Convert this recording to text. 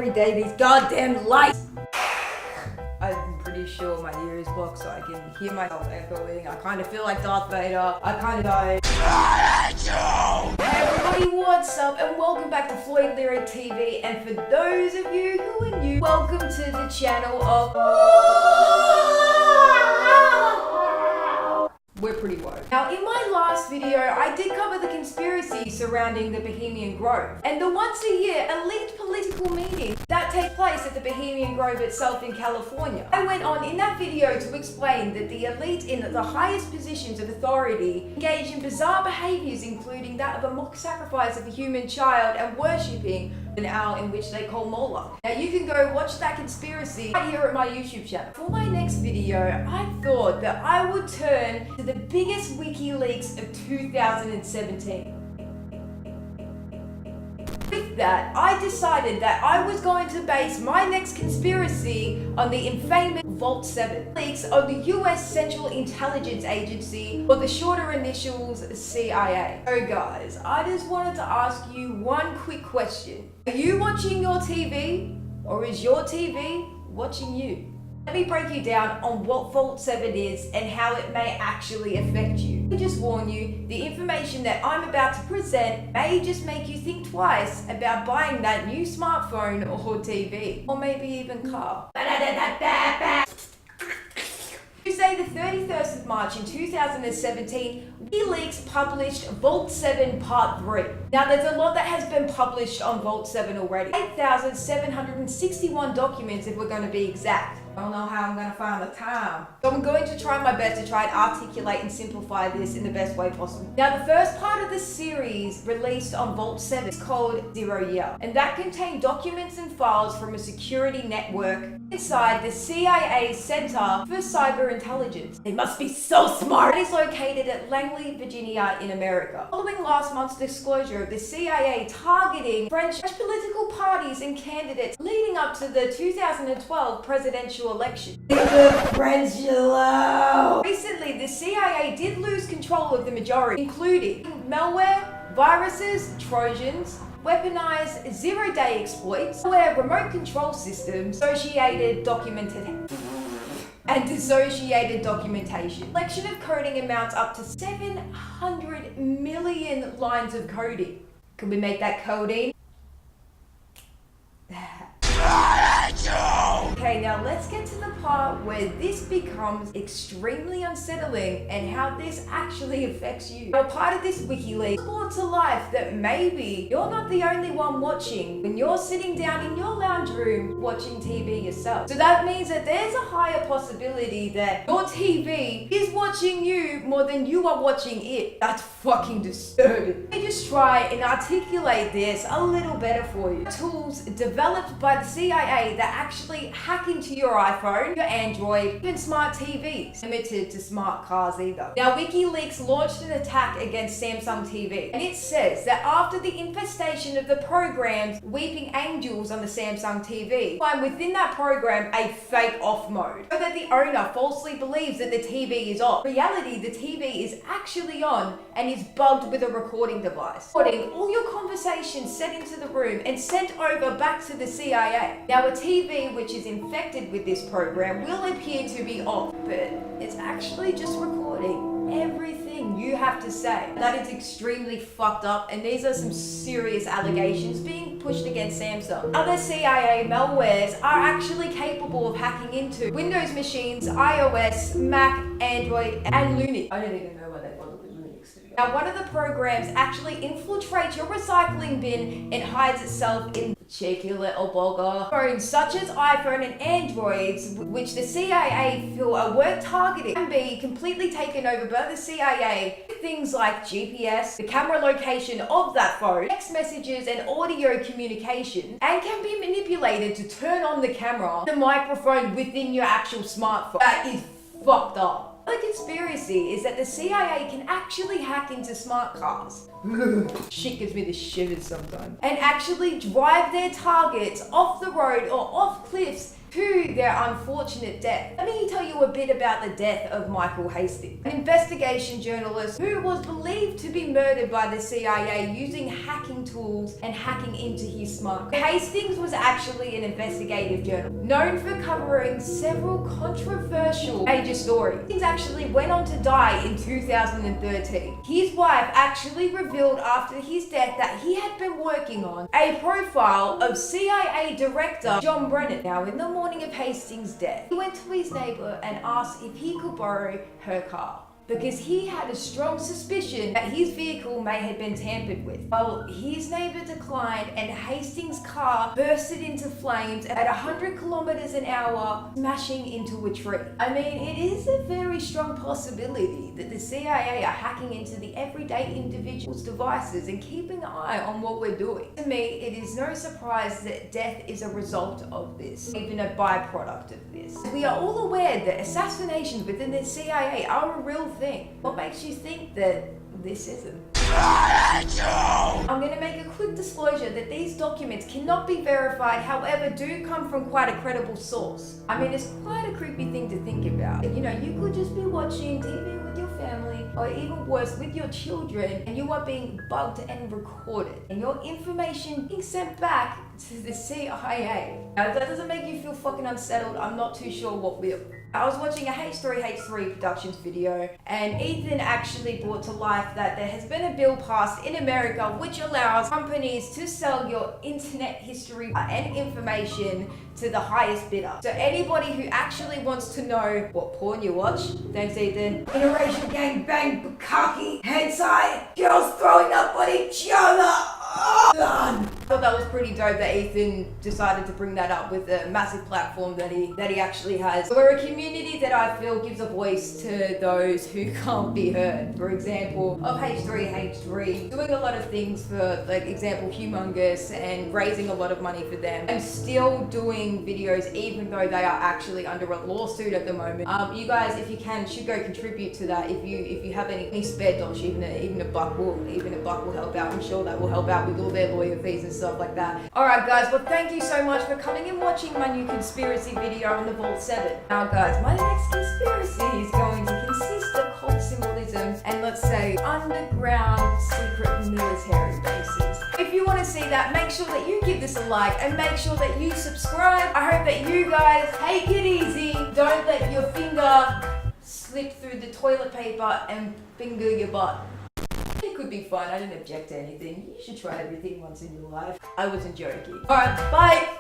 every day, these goddamn lights. I'm pretty sure my ear is blocked so I can hear myself echoing. I kind of feel like Darth Vader. I kind of go, Hey everybody, what's up? And welcome back to Floydd Lyricc TV. And for those of you who are new, welcome to the channel of... We're pretty woke. Now, in my last video, I did cover the conspiracy surrounding the Bohemian Grove and the once a year elite political meeting that take place at the Bohemian Grove itself in California. I went on in that video to explain that the elite in the highest positions of authority engage in bizarre behaviors, including that of a mock sacrifice of a human child and worshipping an owl in which they call Moloch. Now you can go watch that conspiracy right here at my YouTube channel. For my next video, I thought that I would turn to the biggest WikiLeaks of 2017. With that, I decided that I was going to base my next conspiracy on the infamous Vault 7 leaks of the US Central Intelligence Agency, or the shorter initials CIA. So guys, I just wanted to ask you one quick question. Are you watching your TV, or is your TV watching you? Let me break you down on what Vault 7 is and how it may actually affect you. Let me just warn you, the information that I'm about to present may just make you think twice about buying that new smartphone or TV, or maybe even car. Tuesday the 31st of March in 2017, WikiLeaks published Vault 7 Part 3. Now there's a lot that has been published on Vault 7 already. 8,761 documents if we're going to be exact. I don't know how I'm going to find the time. So I'm going to try my best to try and articulate and simplify this in the best way possible. Now the first part of the series released on Vault 7 is called 0 Year. And that contained documents and files from a security network inside the CIA Center for Cyber Intelligence. They must be so smart! It is located at Langley, Virginia in America. Following last month's disclosure of the CIA targeting French political parties and candidates leading up to the 2012 presidential election. Recently, the CIA did lose control of the majority, including malware, viruses, trojans, weaponized zero-day exploits, malware remote control systems, associated dissociated documentation. Collection of coding amounts up to 700 million lines of coding. Can we make that coding? Okay, now let's get to the part where this becomes extremely unsettling and how this actually affects you. Now, part of this WikiLeaks brought to life that maybe you're not the only one watching when you're sitting down in your lounge room watching TV yourself. So that means that there's a higher possibility that your TV is watching you more than you are watching it. That's fucking disturbing. Let me just try and articulate this a little better for you. Tools developed by the CIA that actually hack into your iPhone, your Android, even smart TVs. Limited to smart cars either. Now, WikiLeaks launched an attack against Samsung TV, and it says that after the infestation of the program's Weeping Angels on the Samsung TV, find within that program a fake off mode, so that the owner falsely believes that the TV is off. In reality, the TV is actually on and is bugged with a recording device, recording all your conversations sent into the room and sent over back to the CIA. Now, a TV which is infected with this program will appear to be off, but it's actually just recording everything you have to say. That is extremely fucked up, and these are some serious allegations being pushed against Samsung. Other CIA malwares are actually capable of hacking into Windows machines, iOS, Mac, Android, and Linux. I don't even know why they bother with Linux, to be honest. Now, one of the programs actually infiltrates your recycling bin and hides itself in cheeky little bugger. Phones such as iPhone and Androids, which the CIA feel are worth targeting, can be completely taken over by the CIA. Things like GPS, the camera location of that phone, text messages and audio communication, and can be manipulated to turn on the camera, the microphone within your actual smartphone. That is fucked up. The conspiracy is that the CIA can actually hack into smart cars. Shit gives me the shivers sometimes. And actually drive their targets off the road or off cliffs to their unfortunate death. Let me tell you a bit about the death of Michael Hastings, an investigation journalist who was believed to be murdered by the CIA using hacking tools and hacking into his smartphone. Hastings was actually an investigative journalist known for covering several controversial major stories. Hastings actually went on to die in 2013. His wife actually revealed after his death that he had been working on a profile of CIA Director John Brennan. Now, in the morning of Hastings' death, he went to his neighbor and asked if he could borrow her car, because he had a strong suspicion that his vehicle may have been tampered with. Well, his neighbor declined and Hastings' car bursted into flames at 100 kilometers an hour, smashing into a tree. I mean, it is a very strong possibility that the CIA are hacking into the everyday individual's devices and keeping an eye on what we're doing. To me, it is no surprise that death is a result of this, even a byproduct of this. We are all aware that assassinations within the CIA are a real thing. What makes you think that this isn't? I'm going to make a quick disclosure that these documents cannot be verified, however do come from quite a credible source. I mean, it's quite a creepy thing to think about. You know, you could just be watching TV with your family, or even worse, with your children, and you are being bugged and recorded, and your information being sent back to the CIA. Now, if that doesn't make you feel fucking unsettled, I'm not too sure what will. I was watching a H3H3 Productions video, and Ethan actually brought to life that there has been a bill passed in America which allows companies to sell your internet history and information to the highest bidder. So anybody who actually wants to know what porn you watch, thanks Ethan, interracial gangbang, bukkake, hentai, girls throwing up on each other. I thought that was pretty dope that Ethan decided to bring that up with the massive platform that he actually has. We're a community that I feel gives a voice to those who can't be heard. For example, of H3H3 doing a lot of things for, like, example, Humongous, and raising a lot of money for them, and still doing videos even though they are actually under a lawsuit at the moment. You guys, if you can, should go contribute to that. If you have any spare dosh, even a buck will help out. I'm sure that will help out with all their lawyer fees and stuff like that. Alright guys, well thank you so much for coming and watching my new conspiracy video on the Vault 7. Now guys, my next conspiracy is going to consist of cult symbolism and, let's say, underground secret military bases. If you want to see that, make sure that you give this a like and make sure that you subscribe. I hope that you guys take it easy. Don't let your finger slip through the toilet paper and finger your butt. It could be fun. I didn't object to anything. You should try everything once in your life. I wasn't joking. Alright, bye!